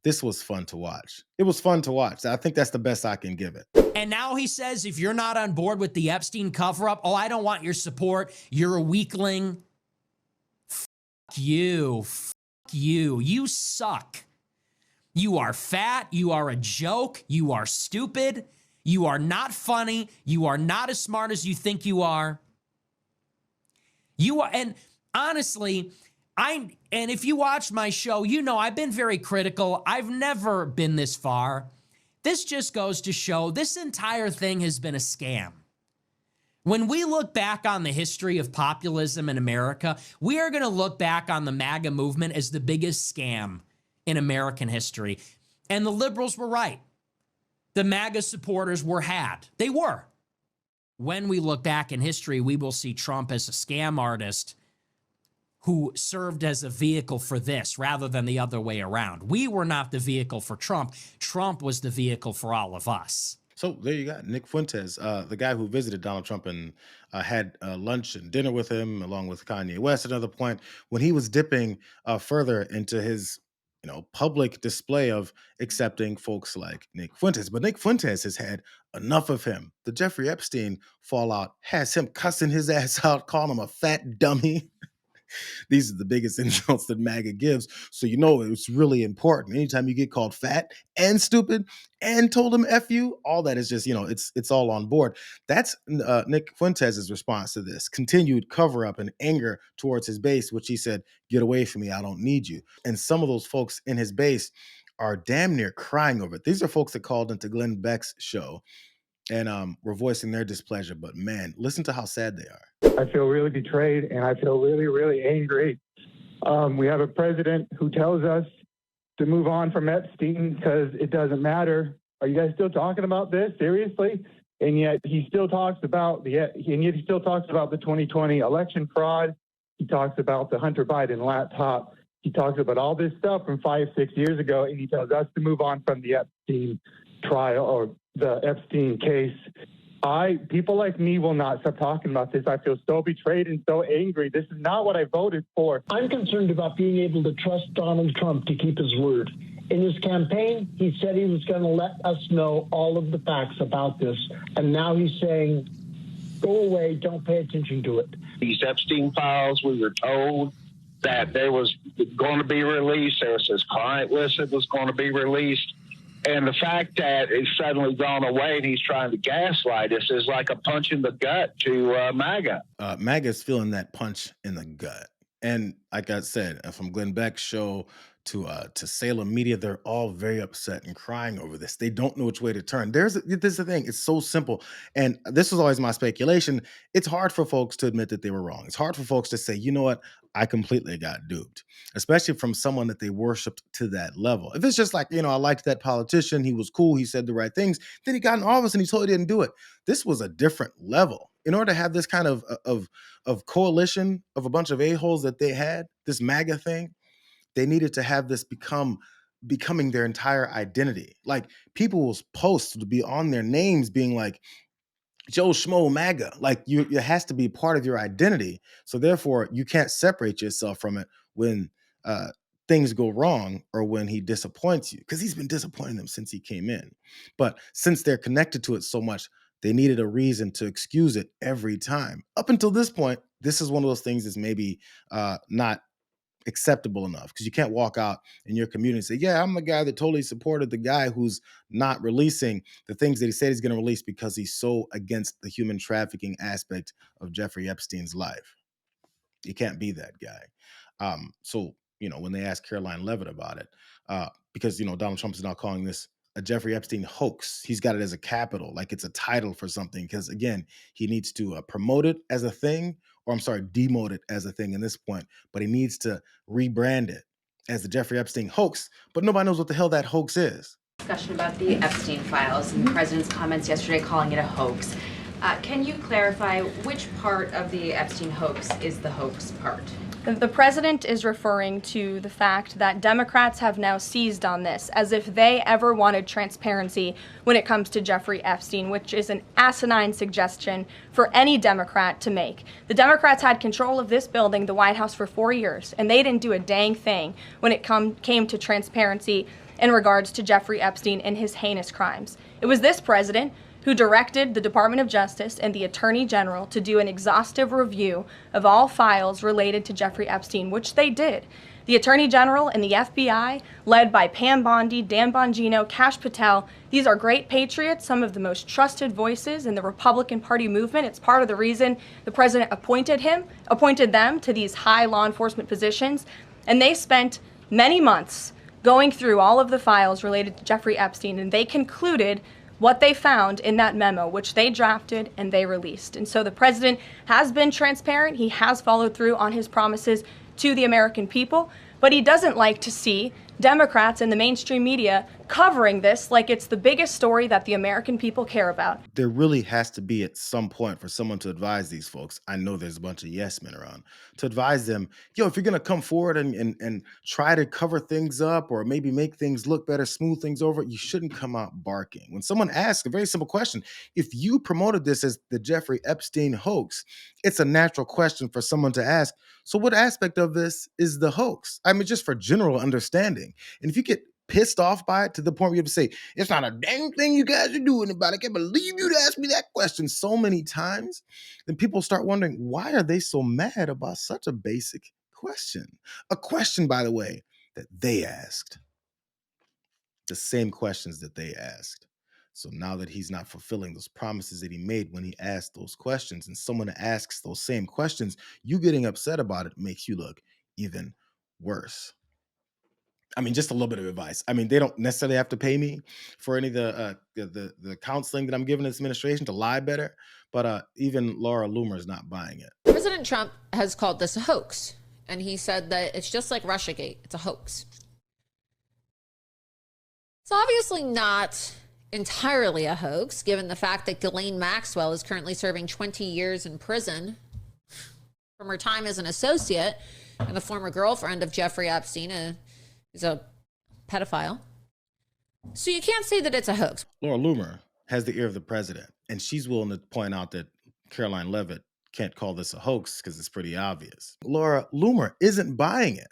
this was fun to watch. It was fun to watch. I think that's the best I can give it. And now he says, if you're not on board with the Epstein cover-up, oh, I don't want your support. You're a weakling. Fuck you. Fuck you. You suck. You are fat. You are a joke. You are stupid. You are not funny. You are not as smart as you think you are. You are, and honestly, and if you watch my show, you know I've been very critical. I've never been this far. This just goes to show this entire thing has been a scam. When we look back on the history of populism in America, we are going to look back on the MAGA movement as the biggest scam in American history. And the liberals were right. The MAGA supporters were had. They were. When we look back in history, we will see Trump as a scam artist who served as a vehicle for this rather than the other way around. We were not the vehicle for Trump. Trump was the vehicle for all of us. So there you got Nick Fuentes, the guy who visited Donald Trump and had lunch and dinner with him, along with Kanye West at another point, when he was dipping further into his public display of accepting folks like Nick Fuentes. But Nick Fuentes has had enough of him. The Jeffrey Epstein fallout has him cussing his ass out, calling him a fat dummy. These are the biggest insults that MAGA gives. So it's really important. Anytime you get called fat and stupid and told him F you, all that is just, it's all on board. That's Nick Fuentes' response to this. Continued cover-up and anger towards his base, which he said, get away from me, I don't need you. And some of those folks in his base are damn near crying over it. These are folks that called into Glenn Beck's show and were voicing their displeasure. But man, listen to how sad they are. I feel really betrayed, and I feel really, really angry. We have a president who tells us to move on from Epstein because it doesn't matter. Are you guys still talking about this seriously? And yet he still talks about the 2020 election fraud. He talks about the Hunter Biden laptop. He talks about all this stuff from 5-6 years ago, and he tells us to move on from the Epstein trial or the Epstein case. People like me will not stop talking about this. I feel so betrayed and so angry. This is not what I voted for. I'm concerned about being able to trust Donald Trump to keep his word. In his campaign, he said he was going to let us know all of the facts about this. And now he's saying, go away, don't pay attention to it. These Epstein files, we were told that there was going to be released. There was his client list that was going to be released. And the fact that it's suddenly gone away and he's trying to gaslight us is like a punch in the gut to MAGA. MAGA is feeling that punch in the gut. And like I said, from Glenn Beck's show to Salem Media, they're all very upset and crying over this. They don't know which way to turn. This is the thing. It's so simple. And this was always my speculation. It's hard for folks to admit that they were wrong. It's hard for folks to say, you know what? I completely got duped, especially from someone that they worshiped to that level. If it's just like, I liked that politician, he was cool, he said the right things, then he got in office and he totally didn't do it. This was a different level. In order to have this kind of coalition of a bunch of a-holes that they had, this MAGA thing, they needed to have this becoming their entire identity. Like people's posts would be on their names being like, Joe Schmo MAGA, like it has to be part of your identity. So therefore you can't separate yourself from it when things go wrong or when he disappoints you, because he's been disappointing them since he came in. But since they're connected to it so much, they needed a reason to excuse it every time. Up until this point, this is one of those things that's maybe not acceptable enough, because you can't walk out in your community and say, yeah, I'm the guy that totally supported the guy who's not releasing the things that he said he's going to release because he's so against the human trafficking aspect of Jeffrey Epstein's life. You can't be that guy. So when they asked Caroline Levitt about it, because Donald Trump is now calling this a Jeffrey Epstein hoax. He's got it as a capital, like it's a title for something, because again, he needs to promote it as a thing, or demote it as a thing in this point, but he needs to rebrand it as the Jeffrey Epstein hoax, but nobody knows what the hell that hoax is. Discussion about the Epstein files and the president's comments yesterday calling it a hoax. Can you clarify which part of the Epstein hoax is the hoax part? The president is referring to the fact that Democrats have now seized on this, as if they ever wanted transparency when it comes to Jeffrey Epstein, which is an asinine suggestion for any Democrat to make. The Democrats had control of this building, the White House, for 4 years, and they didn't do a dang thing when it came to transparency in regards to Jeffrey Epstein and his heinous crimes. It was this president who directed the Department of Justice and the Attorney General to do an exhaustive review of all files related to Jeffrey Epstein, which they did. The Attorney General and the FBI, led by Pam Bondi, Dan Bongino, Kash Patel, these are great patriots, some of the most trusted voices in the Republican Party movement. It's part of the reason the president appointed them to these high law enforcement positions, and they spent many months going through all of the files related to Jeffrey Epstein, and they concluded what they found in that memo, which they drafted and they released. And so the president has been transparent. He has followed through on his promises to the American people, but he doesn't like to see Democrats and the mainstream media covering this like it's the biggest story that the American people care about. There really has to be at some point for someone to advise these folks. I know there's a bunch of yes men around to advise them, yo, if you're going to come forward and try to cover things up or maybe make things look better, smooth things over, you shouldn't come out barking. When someone asks a very simple question, if you promoted this as the Jeffrey Epstein hoax, it's a natural question for someone to ask. So what aspect of this is the hoax? I mean, just for general understanding. And if you get pissed off by it to the point where you have to say, it's not a dang thing you guys are doing about it. I can't believe you'd ask me that question so many times. Then people start wondering, why are they so mad about such a basic question? A question, by the way, that they asked. The same questions that they asked. So now that he's not fulfilling those promises that he made when he asked those questions, and someone asks those same questions, you getting upset about it makes you look even worse. I mean, just a little bit of advice. I mean, they don't necessarily have to pay me for any of the counseling that I'm giving this administration to lie better, but even Laura Loomer is not buying it. President Trump has called this a hoax, and he said that it's just like Russiagate. It's a hoax. It's obviously not entirely a hoax, given the fact that Ghislaine Maxwell is currently serving 20 years in prison from her time as an associate and the former girlfriend of Jeffrey Epstein, who's a pedophile. So you can't say that it's a hoax. Laura Loomer has the ear of the president, and she's willing to point out that Caroline Leavitt can't call this a hoax because it's pretty obvious. Laura Loomer isn't buying it.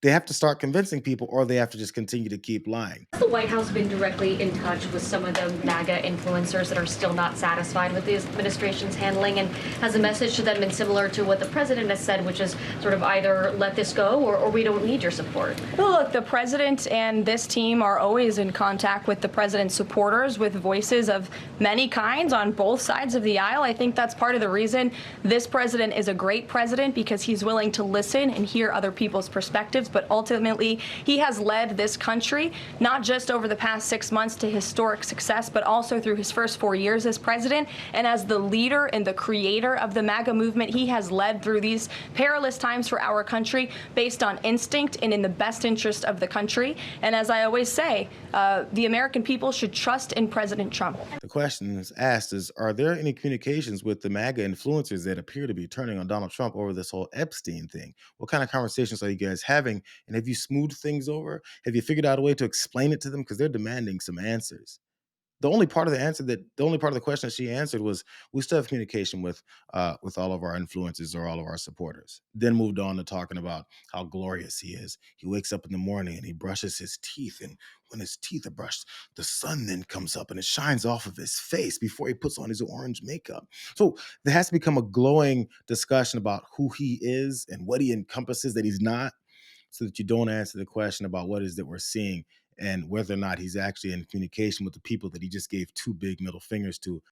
They have to start convincing people, or they have to just continue to keep lying. Has the White House been directly in touch with some of the MAGA influencers that are still not satisfied with the administration's handling? And has the message to them been similar to what the president has said, which is sort of either let this go or we don't need your support? Well, look, the president and this team are always in contact with the president's supporters, with voices of many kinds on both sides of the aisle. I think that's part of the reason this president is a great president, because he's willing to listen and hear other people's perspectives. But ultimately, he has led this country, not just over the past 6 months to historic success, but also through his first 4 years as president. And as the leader and the creator of the MAGA movement, he has led through these perilous times for our country based on instinct and in the best interest of the country. And as I always say, the American people should trust in President Trump. The question is asked is, are there any communications with the MAGA influencers that appear to be turning on Donald Trump over this whole Epstein thing? What kind of conversations are you guys having? And have you smoothed things over? Have you figured out a way to explain it to them? Because they're demanding some answers. The only part of the question that she answered was, we still have communication with all of our influencers or all of our supporters. Then moved on to talking about how glorious he is. He wakes up in the morning and he brushes his teeth. And when his teeth are brushed, the sun then comes up and it shines off of his face before he puts on his orange makeup. So there has to become a glowing discussion about who he is and what he encompasses that he's not, so that you don't answer the question about what it is that we're seeing and whether or not he's actually in communication with the people that he just gave 2 big middle fingers to